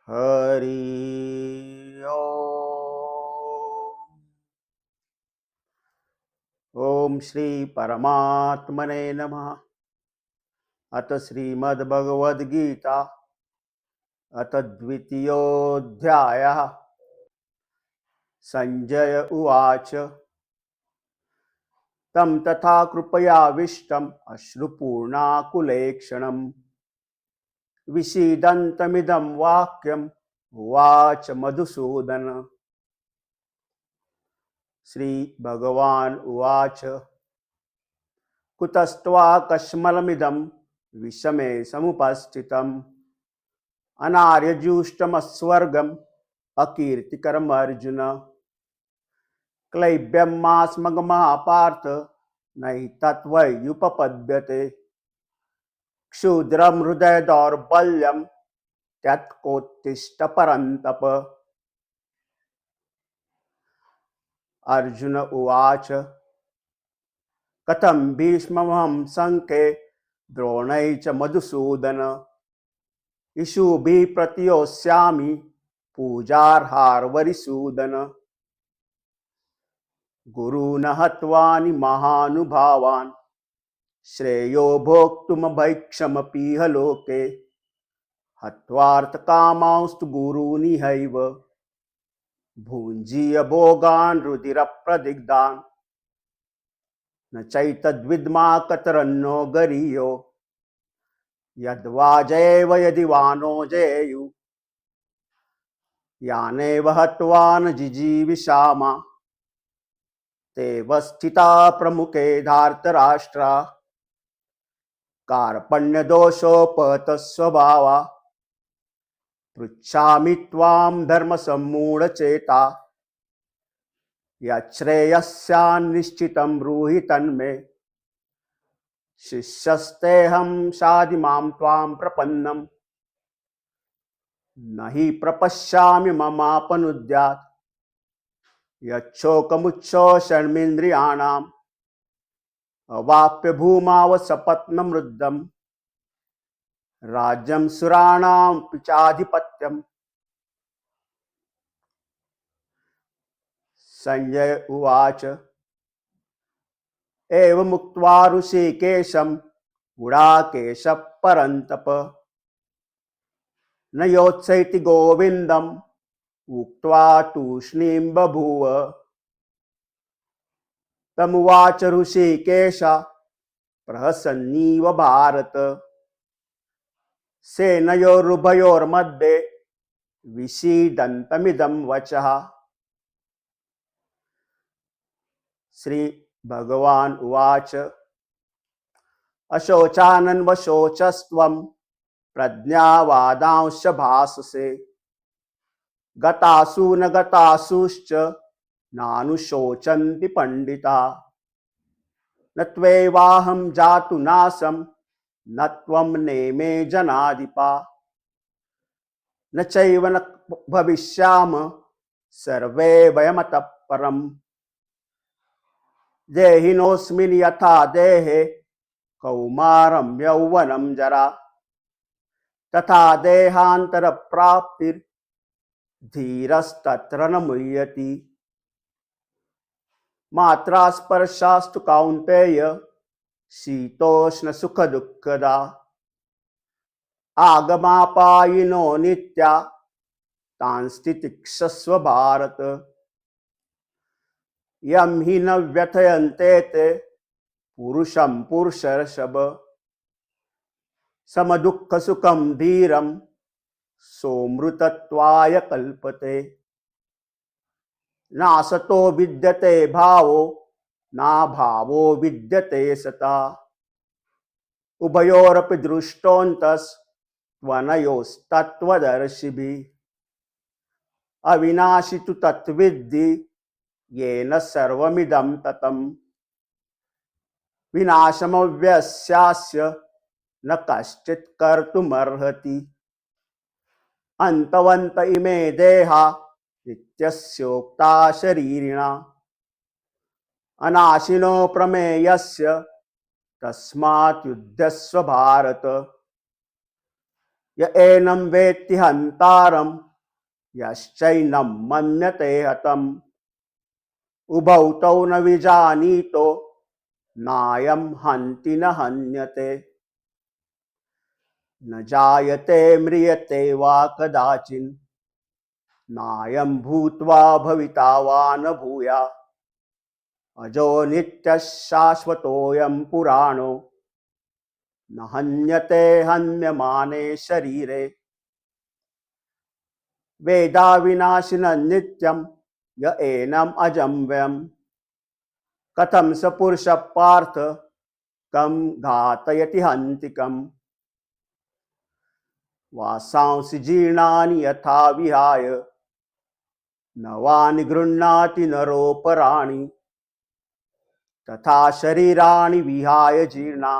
हरि ओम। ओम श्री परमात्मने नमः। अथ श्रीमद्भगवद्गीता अथ द्वितीयोऽध्यायः। संजय उवाच। तं तथा कृपयाविष्टम् अश्रुपूर्णाकुलेक्षणम् विषीदन्तमिदं वाक्यम् उवाच मधुसूदन। श्रीभगवान् उवाच। कुतस्त्वाकश्मलमिदं विषमे समुपस्थितम् अनार्यजुष्टमस्वर्गम् अकीर्तिकरमर्जुन। क्लैब्यं मास्मगमः पार्थ नहि तत्त्वयुपपद्यते। क्षुद्रं हृदय दौर्बल्यं त्यक्तोत्तिष्ठ परन्तप। अर्जुन उवाच। कथं भीष्ममहं संख्ये द्रोणैः च मधुसूदन। इषुभिः प्रतियोत्स्यामि पूजार्हार्वरिसूदन। गुरून् हत्वानि महानुभावान् श्रेयो भोक्तुमभैक्षमपीह लोके। हत्वार्थकामांस्तु गुरूनिहैव भुञ्जीय भोगान् रुधिरप्रदिग्धान्। न चैतद्विद्मा कतरन्नो गरीयो यद्वा जयेव यदि वा नो जयेयुः। यानेव हत्वा न जिजीविषामा ते वस्थिता प्रमुखे धार्तराष्ट्रा। कार्पण्यदोषोपहतस्वभावा पृच्छामि त्वां धर्मसम्मूढचेता। यच्छ्रेयस्यान्निश्चितं ब्रूहि तन्मे शिष्यस्तेऽहं शाधि मां त्वां प्रपन्नम्। न हि प्रपश्यामि ममापनुद्यात् यच्छोकमुच्छोषणमिन्द्रियाणाम् अवाप्य भूमावसपत्नमृद्धम् राज्यं सुराणां पिचाधिपत्यम्। संजय उवाच। एवमुक्त्वा ऋषिकेशं गुडाकेशः परन्तप न योत्सैति गोविन्दम् उक्त्वा तूष्णीं बभूव। तमुवाच ऋषिकेश प्रहसन्नीव भारत। सेनयोरुभयोर्मध्ये विषीदन्तमिदं वचः। श्री भगवान् उवाच। अशोचानन्वशोचस्त्वं प्रज्ञावादांश्च भाससे। गतासु न गतासूश्च नानुशोचन्ति पंडिता। न त्वेवाहं जातु नासं न त्वं नेमे जनाधिपा। न चैव न भविष्याम सर्वे वयमतः परम्। देहिनोऽस्मिन् यथा देहे कौमारं यौवनं जरा तथा देहान्तरप्राप्तिर्धीरस्तत्र न मुह्यति। मात्रा स्पर्शास्तु कौन्तेय शीतोष्ण सुख दुःखदा। आगमापायिनो नित्या तांस्तितिक्षस्व भारत। यं हि न व्यथयन्ते ते पुरुषं पुरुषर्षभ। समदुःखसुखं धीरं सोमृतत्वाय कल्पते। नासतो विद्यते भावो नाभावो विद्यते सता। उभयोरपि दृष्टोऽन्तस्त्वनयोस्तत्त्वदर्शिभिः। अविनाशि तु तत्विद्धि येन सर्वमिदं ततम्। विनाशमव्यस्यास्य न कश्चित् कर्तुमर्हति। अन्तवन्त इमे देहा नित्यस्योक्ता शरीरिणा। अनाशिनो प्रमेयस्य तस्मात् युध्यस्व भारत। य एनं वेत्ति हन्तारं यश्चैनं मन्यते हतम् उभौ तौ न विजानीतो नायं हन्ति न हन्यते न जायते म्रियते वा कदाचिन् नायं भूत्वा भविता वा न भूयात् अजो नित्यः शाश्वतोऽयं पुराणो न हन्यते हन्यमाने शरीरे वेदा विनाशिनः नित्यं य एनम् अजं व्ययम् कथं स पुरुषः पार्थ कं घातयति हन्तिकम् वासांसि जीर्णानि यथा विहाय नवानि गृह्णाति नरोपराणि तथा शरीराणि विहाय जीर्णा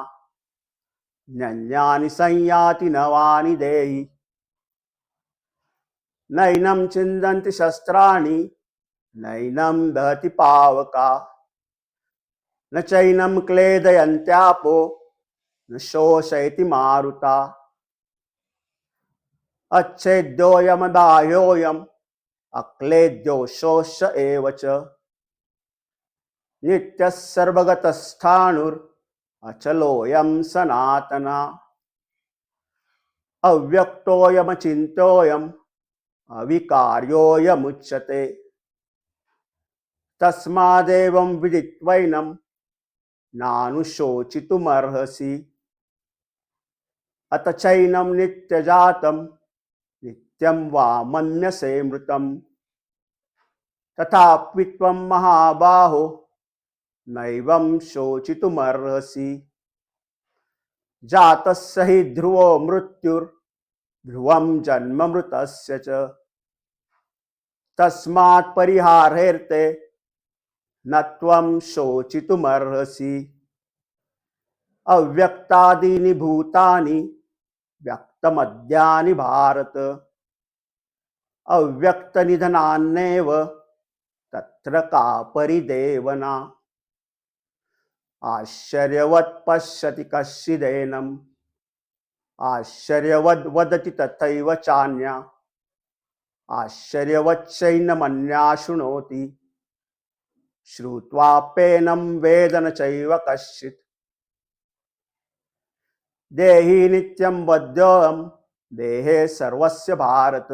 नन्यानि संयाति नवानि देहि नैनं छिन्दन्ति शस्त्राणि नैनं दहति पावका न चैनं क्लेदयन्त्यापो न शोषयति मारुता अच्छेद्योऽयमदाह्योऽयम् अक्लेद्यो शोष्य एव च नित्यः सर्वगतस्थाणुरचलोऽयं सनातना अव्यक्तोऽयमचिन्त्योऽयम् अविकार्योऽयमुच्यते तस्मादेवं विदित्वैनं नानुशोचितुमर्हसि अथ चैनं नित्यजातं नित्यं वा मन्यसे मृतं तथापि त्वं महाबाहो नैवं शोचितुमर्हसि जातस्य हि ध्रुवो मृत्युर्ध्रुवं जन्म मृतस्य च तस्मात् परिहारेऽर्थे न त्वं शोचितुमर्हसि अव्यक्तादीनि भूतानि व्यक्तमद्यानि भारत अव्यक्तनिधनान्येव तत्र का परिदेवना आश्चर्यवत् पश्यति कश्चिदेनम् आश्चर्यवद् वदति तथैव चान्या आश्चर्यवच्चैनमन्या शृणोति श्रुत्वाप्येनं वेद न चैव कश्चित् देहि नित्यं वद्योऽहं देहे सर्वस्य भारत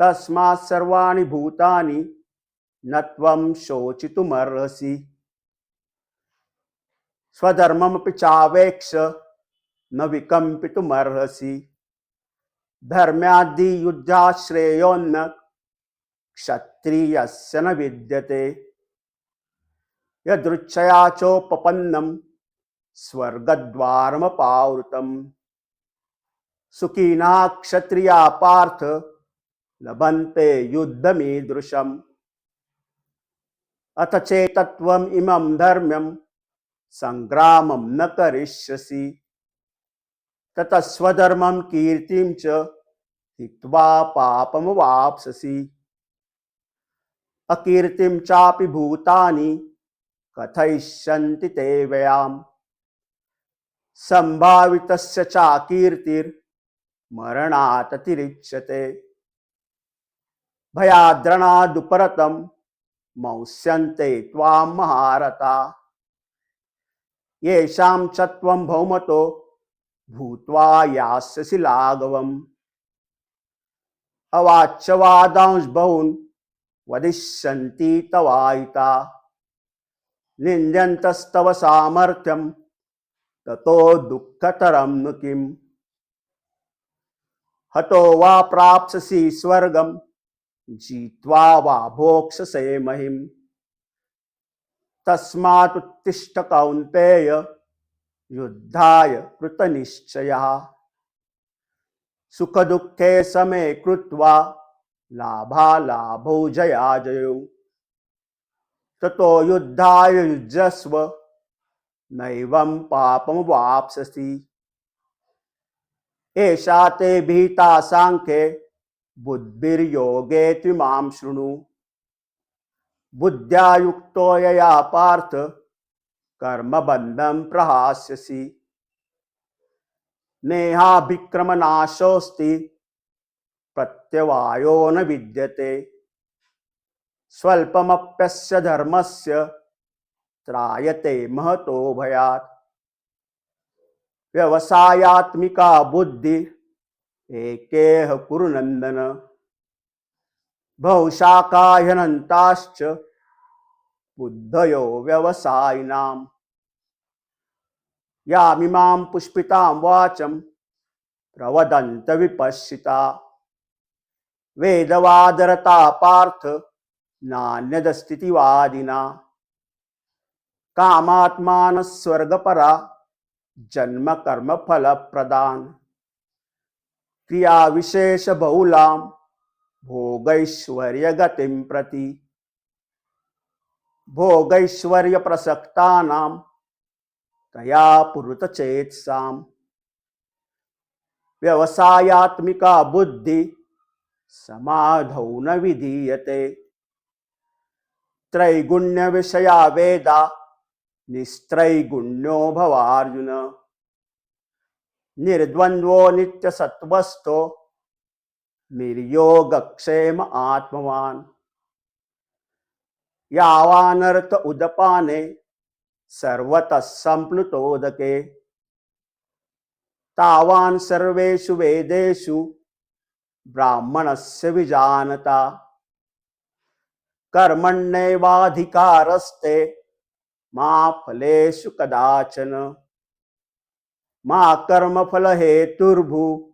तस्मात् सर्वाणि भूतानि न त्वं शोचितुमर्हसि स्वधर्ममपि चावेक्ष न विकम्पितुमर्हसि धर्म्याद्धियुद्धात् श्रेयोऽन्न क्षत्रियस्य न विद्यते यदृच्छया चोपपन्नं स्वर्गद्वारमपावृतम् सुखिनः क्षत्रिया पार्थ लभन्ते युद्धमीदृशम् अथ चेतत्वम् इमं धर्म्यं संग्रामं न करिष्यसि ततः स्वधर्मं कीर्तिं च हित्वा पापमवाप्स्यसि अकीर्तिं चापि भूतानि कथयिष्यन्ति ते व्ययाम् संभावितस्य चाकीर्तिर्मरणात् अतिरिच्यते भयाद्रणादुपरतं मंस्यन्ते त्वां महारथा येषां च त्वं बहुमतो भूत्वा यास्यसि लाघवम् अवाच्यवादांश बहून् वदिष्यन्ति तवाहिता निन्द्यन्तस्तव सामर्थ्यं ततो दुःखतरं नु किम् हतो वा प्राप्स्यसि स्वर्गं जित्वा वा भोक्ष्यसे महिम् तस्मात् उत्तिष्ठ कौन्तेय युद्धाय कृतनिश्चयः सुखदुःखे समे कृत्वा लाभालाभौ जयाजयौ ततो युद्धाय युज्यस्व नैवं पापमवाप्स्यसि एषा ते भीता सांख्ये बुद्धिर्योगे त्विमां शृणु बुद्ध्या युक्तो यया पार्थ कर्मबन्धं प्रहास्यसि नेहाभिक्रमनाशोऽस्ति प्रत्यवायो न विद्यते। स्वल्पमप्यस्य धर्मस्य त्रायते महतो भयात्। व्यवसायात्मिका बुद्धि एकेह कुरु नन्दन। बहुशाखा ह्यनन्ताश्च बुद्धयो व्यवसायिनाम्। यामिमां पुष्पितां वाचं प्रवदन्त विपश्चिता। वेदवादरता पार्थ नान्यदस्तीति वादिना। कामात्मानः स्वर्गपरा जन्म कर्म फल प्रदान। क्रिया विशेष बहुलां भोगैश्वर्य गतिं प्रति। भोगैश्वर्य प्रसक्तानां तया पुरुत चेतसाम्। व्यवसायात्मिका बुद्धि समाधौ न विधीयते। त्रैगुण्य विषया वेदा निस्त्रैगुण्यो भवार्जुन। निर्द्वन्द्वो नित्यसत्त्वस्थो निर्योगक्षेम आत्मवान्। यावानर्थ उदपाने सर्वतः सम्प्लुतोदके। तावान् सर्वेषु वेदेषु ब्राह्मणस्य विजानता। कर्मण्येवाधिकारस्ते मा फलेषु कदाचन। मा कर्मफल हेतुर्भू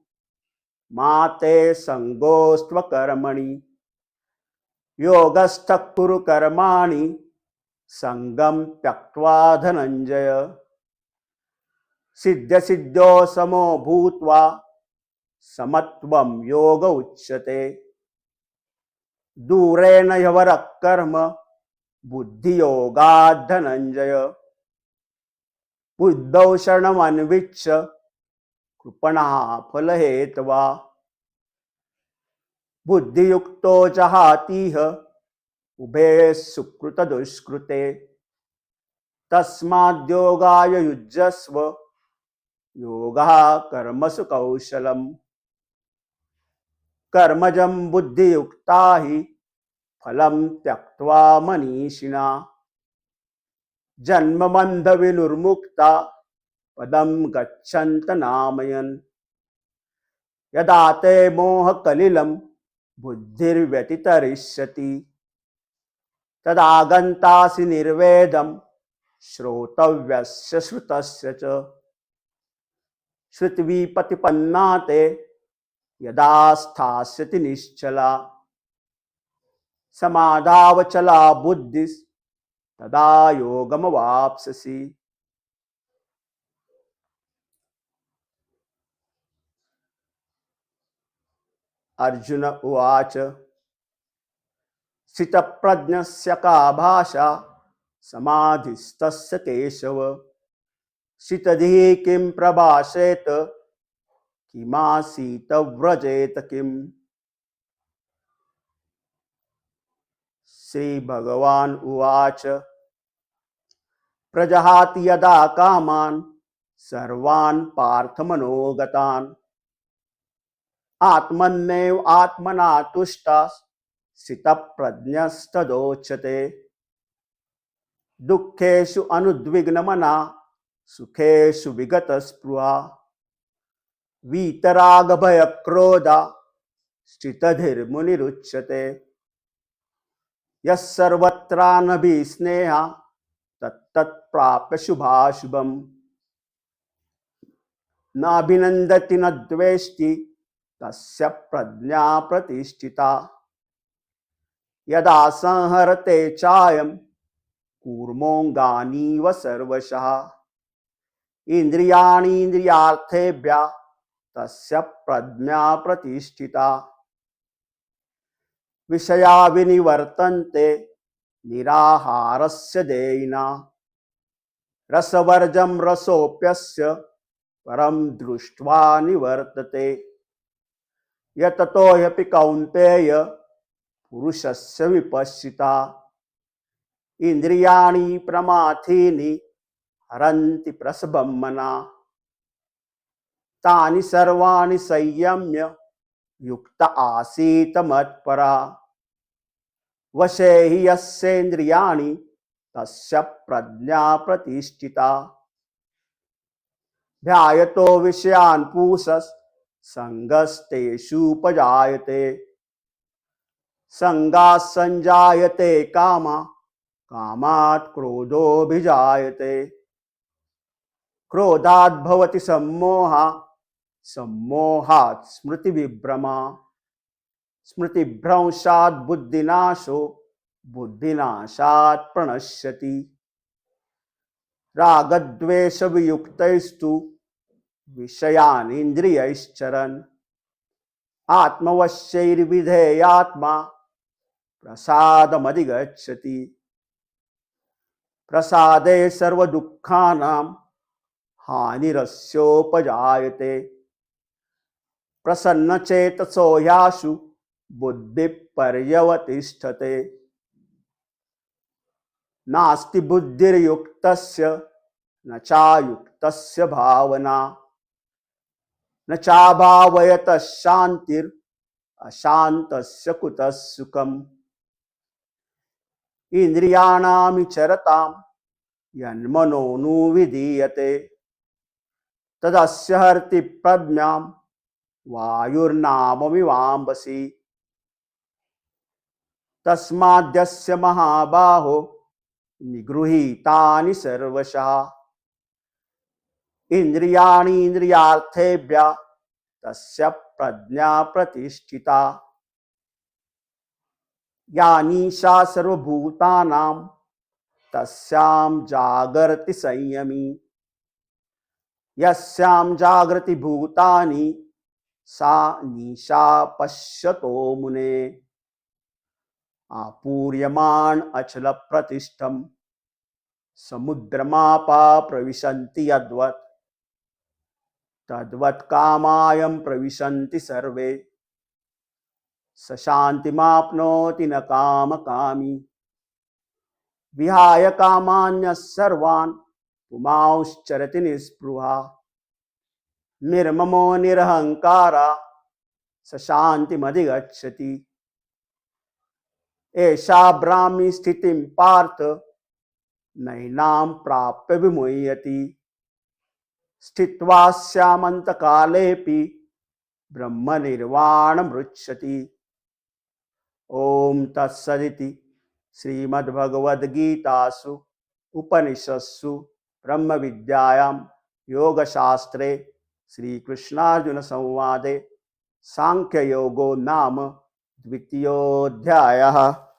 मा ते संगोऽस्त्वकर्मणि। योगस्थः कुरु कर्माणि संगं त्यक्त्वा धनञ्जय। सिद्ध्यसिद्ध्यो समो भूत्वा समत्वं योग उच्यते। दूरेण ह्यवरः कर्म बुद्धियोगात् धनञ्जय। बुद्धौ शरणमन्विच्छ कृपणः फलहेतवा। बुद्धियुक्तो जहातीह उभे सुकृतदुष्कृते। तस्माद्योगाय युज्यस्व योगः कर्मसु कौशलम्। कर्मजं बुद्धियुक्ता हि फलं त्यक्त्वा मनीषिणा। जन्मबन्ध विनिर्मुक्ता पदं गच्छन्त नामयन्। यदा ते मोहकलिलं बुद्धिर्व्यतितरिष्यति। तदा गन्तासि निर्वेदं श्रोतव्यस्य श्रुतस्य च। श्रुतिविपतिपन्ना ते यदा स्थास्यति निश्चला। समाधावचला बुद्धिस्तदा योगमवाप्स्यसि। अर्जुन उवाच स्थितप्रज्ञस्य का भाषा समाधिस्तस्य केशव। स्थितधिः किं प्रभाषेत किमासीत व्रजेत किम्। श्रीभगवान् उवाच प्रजहाति यदा कामान् सर्वान् पार्थमनोगतान्। आत्मन्नेव आत्मना तुष्टा स्थितप्रज्ञस्तदोच्यते। दुःखेषु अनुद्विग्नमना सुखेषु विगतस्पृहा। वीतरागभयक्रोधा स्थितधीर्मुनिरुच्यते। यः सर्वत्रानभिस्नेहा तत्तत्प्राप्य शुभाशुभम्। नाभिनन्दति न द्वेष्टि तस्य प्रज्ञा प्रतिष्ठिता। यदा संहरते चायं कूर्मोऽङ्गानीव सर्वशः। इन्द्रियाणीन्द्रियार्थेभ्यः तस्य प्रज्ञा प्रतिष्ठिता। विषया विनिवर्तन्ते निराहारस्य देयिना। रसवर्जं रसोऽप्यस्य परं दृष्ट्वा निवर्तते। यततो ह्यपि कौन्तेय पुरुषस्य विपश्चिता। इन्द्रियाणि प्रमाथीनि हरन्ति प्रसभं मना। तानि सर्वाणि संयम्य युक्त आसीत मत्परा। वशे हि यस्येन्द्रियाणि तस्य प्रज्ञा प्रतिष्ठिता। ध्यायतो विषयान् पूषस् संगस्तेषुपजायते। संगात् संजायते कामा, कामात् क्रोधोऽभिजायते। क्रोधात् भवति सम्मोहा, सम्मोहात् स्मृतिविभ्रमा। स्मृतिभ्रंशात् बुद्धिनाशो, बुद्धिनाशात् प्रणश्यति। रागद्वेषवियुक्तैस्तु विषयान् इन्द्रियैश्चरन् आत्मवश्यैर्विधेयात्मा प्रसादमधिगच्छति। प्रसादे सर्वदुःखानां हानिरस्योपजायते। प्रसन्नचेतसो ह्याशु बुद्धिः पर्यवतिष्ठते। नास्ति बुद्धिर्युक्तस्य न चायुक्तस्य भावना। न चाभावयतः शान्तिर् अशान्तस्य कुतः सुखम्। इन्द्रियाणामिचरतां यन्मनोनुविधीयते तदस्य हरति प्रज्ञां वायुर्नावमिवाम्भसि। तस्माद्यस्य महाबाहो निगृहीतानि सर्वशः। इन्द्रियाणीन्द्रियार्थेभ्यः तस्य प्रज्ञा प्रतिष्ठिता। या निशा सर्वभूतानां तस्यां जागर्ति संयमी। यस्यां जागृति भूतानि सा निशा पश्यतो मुने। आपूर्यमाण अचल प्रतिष्ठम समुद्रमापा प्रविशन्ति यद्वत् तद्वत् कामायं प्रविशन्ति सर्वे। स शान्तिमाप्नोति न कामकामी। विहाय कामान्यः सर्वान् पुमांश्चरति निःस्पृहा। निर्ममो निरहङ्कारा स शान्तिमधिगच्छति। एषा ब्राह्मी स्थितिं पार्थ नैनां प्राप्य विमुह्यति। स्थित्वा स्यामन्तकालेऽपि ब्रह्मनिर्वाणमृच्छति। ॐ तत्सदिति श्रीमद्भगवद्गीतासु उपनिषत्सु ब्रह्मविद्यायां योगशास्त्रे श्रीकृष्णार्जुनसंवादे सांख्ययोगो नाम द्वितीयोऽध्यायः।